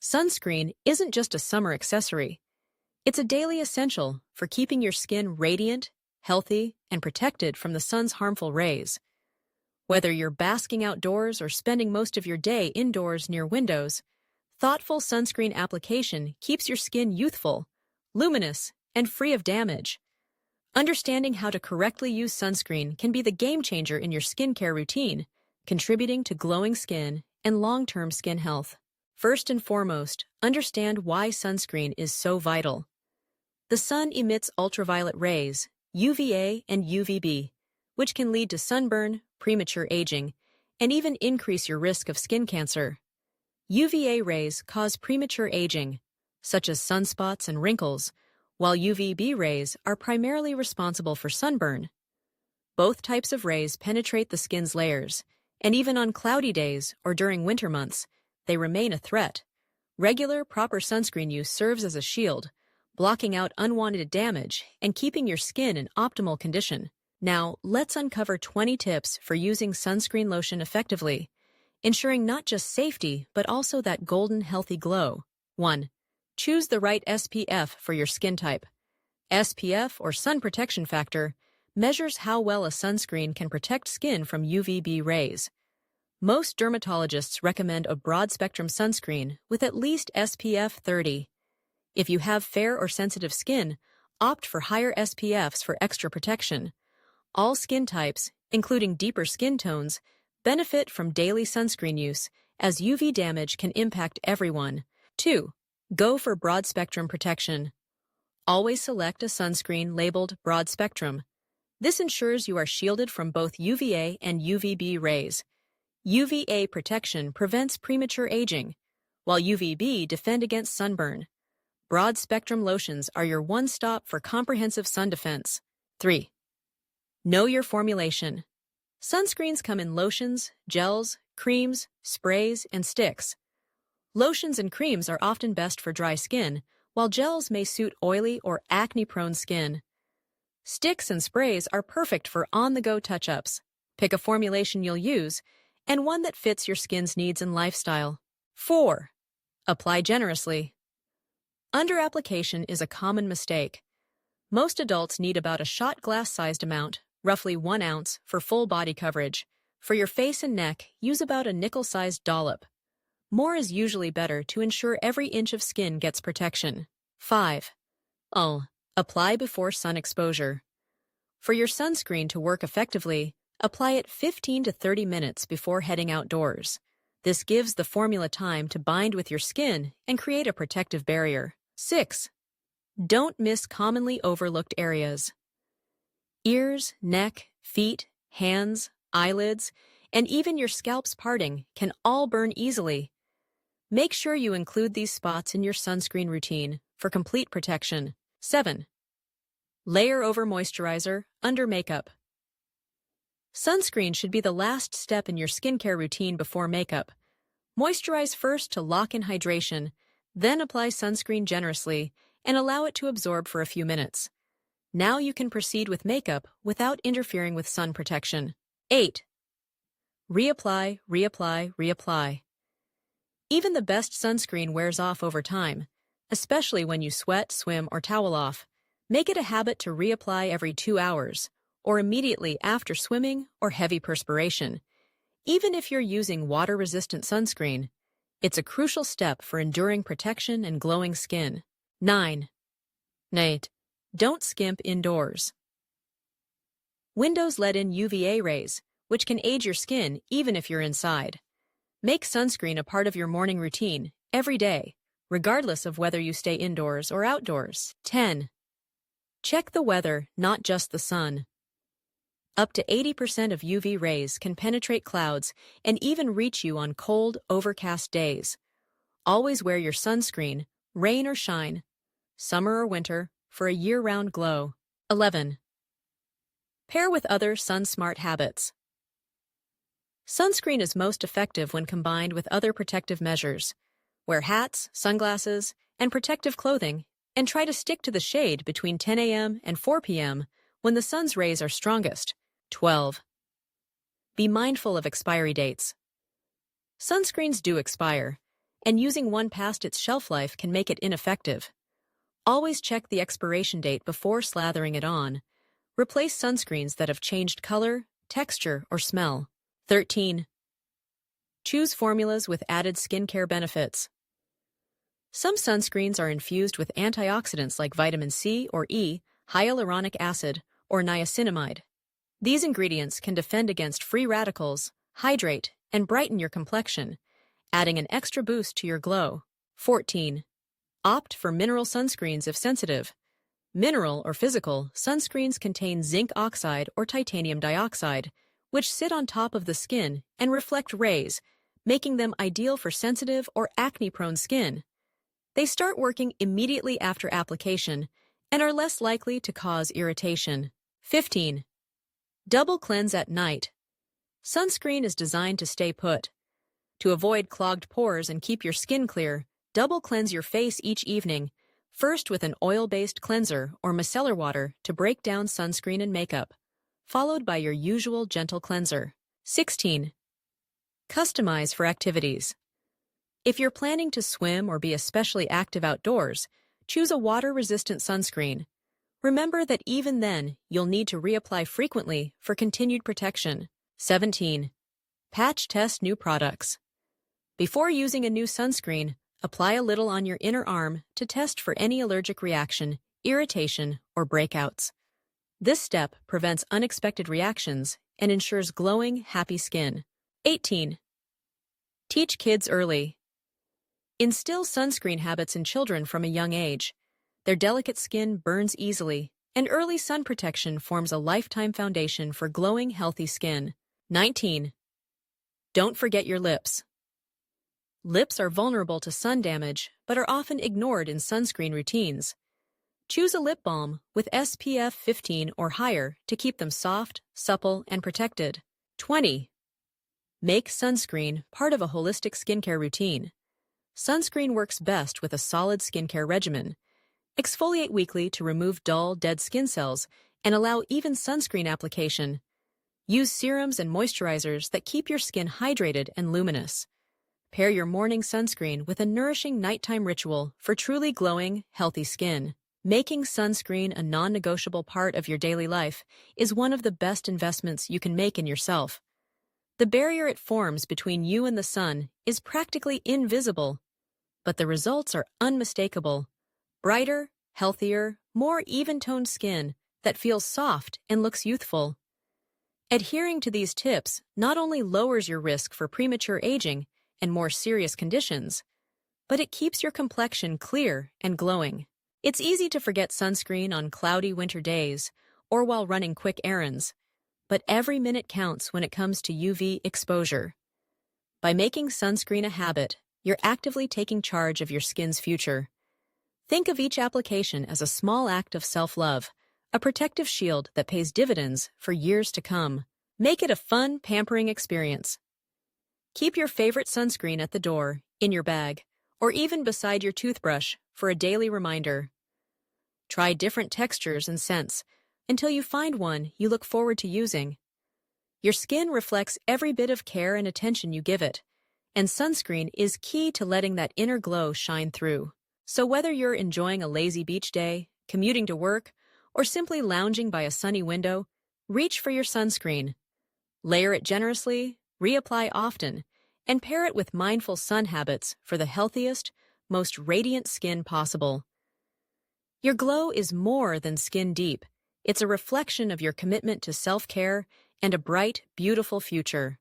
Sunscreen isn't just a summer accessory. It's a daily essential for keeping your skin radiant, healthy, and protected from the sun's harmful rays. Whether you're basking outdoors or spending most of your day indoors near windows, thoughtful sunscreen application keeps your skin youthful, luminous, and free of damage. Understanding how to correctly use sunscreen can be the game changer in your skincare routine, contributing to glowing skin and long-term skin health. First and foremost, understand why sunscreen is so vital. The sun emits ultraviolet rays, UVA and UVB, which can lead to sunburn, premature aging, and even increase your risk of skin cancer. UVA rays cause premature aging, such as sunspots and wrinkles, while UVB rays are primarily responsible for sunburn. Both types of rays penetrate the skin's layers, and even on cloudy days or during winter months, they remain a threat. Regular, proper sunscreen use serves as a shield, blocking out unwanted damage and keeping your skin in optimal condition. Now, let's uncover 20 tips for using sunscreen lotion effectively, ensuring not just safety, but also that golden, healthy glow. 1. Choose the right SPF for your skin type. SPF, or sun protection factor, measures how well a sunscreen can protect skin from UVB rays. Most dermatologists recommend a broad-spectrum sunscreen with at least SPF 30. If you have fair or sensitive skin, opt for higher SPFs for extra protection. All skin types, including deeper skin tones, benefit from daily sunscreen use, as UV damage can impact everyone. 2. Go for broad-spectrum protection. Always select a sunscreen labeled broad-spectrum. This ensures you are shielded from both UVA and UVB rays. UVA protection prevents premature aging, while UVB defend against sunburn. Broad-spectrum lotions are your one-stop for comprehensive sun defense. 3. Know your formulation. Sunscreens come in lotions, gels, creams, sprays, and sticks. Lotions and creams are often best for dry skin, while gels may suit oily or acne-prone skin. Sticks and sprays are perfect for on-the-go touch-ups. Pick a formulation you'll use, and one that fits your skin's needs and lifestyle. 4. Apply generously. Under-application is a common mistake. Most adults need about a shot glass-sized amount, roughly 1 ounce, for full body coverage. For your face and neck, use about a nickel-sized dollop. More is usually better to ensure every inch of skin gets protection. 5. Apply before sun exposure. For your sunscreen to work effectively, apply it 15 to 30 minutes before heading outdoors. This gives the formula time to bind with your skin and create a protective barrier. 6. Don't miss commonly overlooked areas. Ears, neck, feet, hands, eyelids, and even your scalp's parting can all burn easily. Make sure you include these spots in your sunscreen routine for complete protection. 7. Layer over moisturizer under makeup. Sunscreen should be the last step in your skincare routine before makeup. Moisturize first to lock in hydration, then apply sunscreen generously and allow it to absorb for a few minutes. Now you can proceed with makeup without interfering with sun protection. 8. Reapply, reapply, reapply. Even the best sunscreen wears off over time, especially when you sweat, swim, or towel off. Make it a habit to reapply every 2 hours, or immediately after swimming or heavy perspiration. Even if you're using water-resistant sunscreen, it's a crucial step for enduring protection and glowing skin. 9. Don't skimp indoors. Windows let in UVA rays, which can age your skin even if you're inside. Make sunscreen a part of your morning routine every day, regardless of whether you stay indoors or outdoors. 10. Check the weather, not just the sun. Up to 80% of UV rays can penetrate clouds and even reach you on cold, overcast days. Always wear your sunscreen, rain or shine, summer or winter, for a year-round glow. 11. Pair with other sun-smart habits. Sunscreen is most effective when combined with other protective measures. Wear hats, sunglasses, and protective clothing, and try to stick to the shade between 10 a.m. and 4 p.m. when the sun's rays are strongest. 12. Be mindful of expiry dates. Sunscreens do expire, and using one past its shelf life can make it ineffective. Always check the expiration date before slathering it on. Replace sunscreens that have changed color, texture, or smell. 13. Choose formulas with added skincare benefits. Some sunscreens are infused with antioxidants like vitamin C or E, hyaluronic acid, or niacinamide. These ingredients can defend against free radicals, hydrate, and brighten your complexion, adding an extra boost to your glow. 14. Opt for mineral sunscreens if sensitive. Mineral or physical sunscreens contain zinc oxide or titanium dioxide, which sit on top of the skin and reflect rays, making them ideal for sensitive or acne-prone skin. They start working immediately after application and are less likely to cause irritation. 15. Double cleanse at night. Sunscreen is designed to stay put. To avoid clogged pores and keep your skin clear, double cleanse your face each evening, first with an oil-based cleanser or micellar water to break down sunscreen and makeup, followed by your usual gentle cleanser. 16. Customize for activities. If you're planning to swim or be especially active outdoors, choose a water-resistant sunscreen. Remember that even then, you'll need to reapply frequently for continued protection. 17. Patch test new products. Before using a new sunscreen, apply a little on your inner arm to test for any allergic reaction, irritation, or breakouts. This step prevents unexpected reactions and ensures glowing, happy skin. 18. Teach kids early. Instill sunscreen habits in children from a young age. Their delicate skin burns easily, and early sun protection forms a lifetime foundation for glowing, healthy skin. 19. Don't forget your lips. Lips are vulnerable to sun damage, but are often ignored in sunscreen routines. Choose a lip balm with SPF 15 or higher to keep them soft, supple, and protected. 20. Make sunscreen part of a holistic skincare routine. Sunscreen works best with a solid skincare regimen. Exfoliate weekly to remove dull, dead skin cells and allow even sunscreen application. Use serums and moisturizers that keep your skin hydrated and luminous. Pair your morning sunscreen with a nourishing nighttime ritual for truly glowing, healthy skin. Making sunscreen a non-negotiable part of your daily life is one of the best investments you can make in yourself. The barrier it forms between you and the sun is practically invisible, but the results are unmistakable. Brighter, healthier, more even-toned skin that feels soft and looks youthful. Adhering to these tips not only lowers your risk for premature aging and more serious conditions, but it keeps your complexion clear and glowing. It's easy to forget sunscreen on cloudy winter days or while running quick errands, but every minute counts when it comes to UV exposure. By making sunscreen a habit, you're actively taking charge of your skin's future. Think of each application as a small act of self-love, a protective shield that pays dividends for years to come. Make it a fun, pampering experience. Keep your favorite sunscreen at the door, in your bag, or even beside your toothbrush for a daily reminder. Try different textures and scents until you find one you look forward to using. Your skin reflects every bit of care and attention you give it, and sunscreen is key to letting that inner glow shine through. So whether you're enjoying a lazy beach day, commuting to work, or simply lounging by a sunny window, reach for your sunscreen. Layer it generously, reapply often, and pair it with mindful sun habits for the healthiest, most radiant skin possible. Your glow is more than skin deep. It's a reflection of your commitment to self-care and a bright, beautiful future.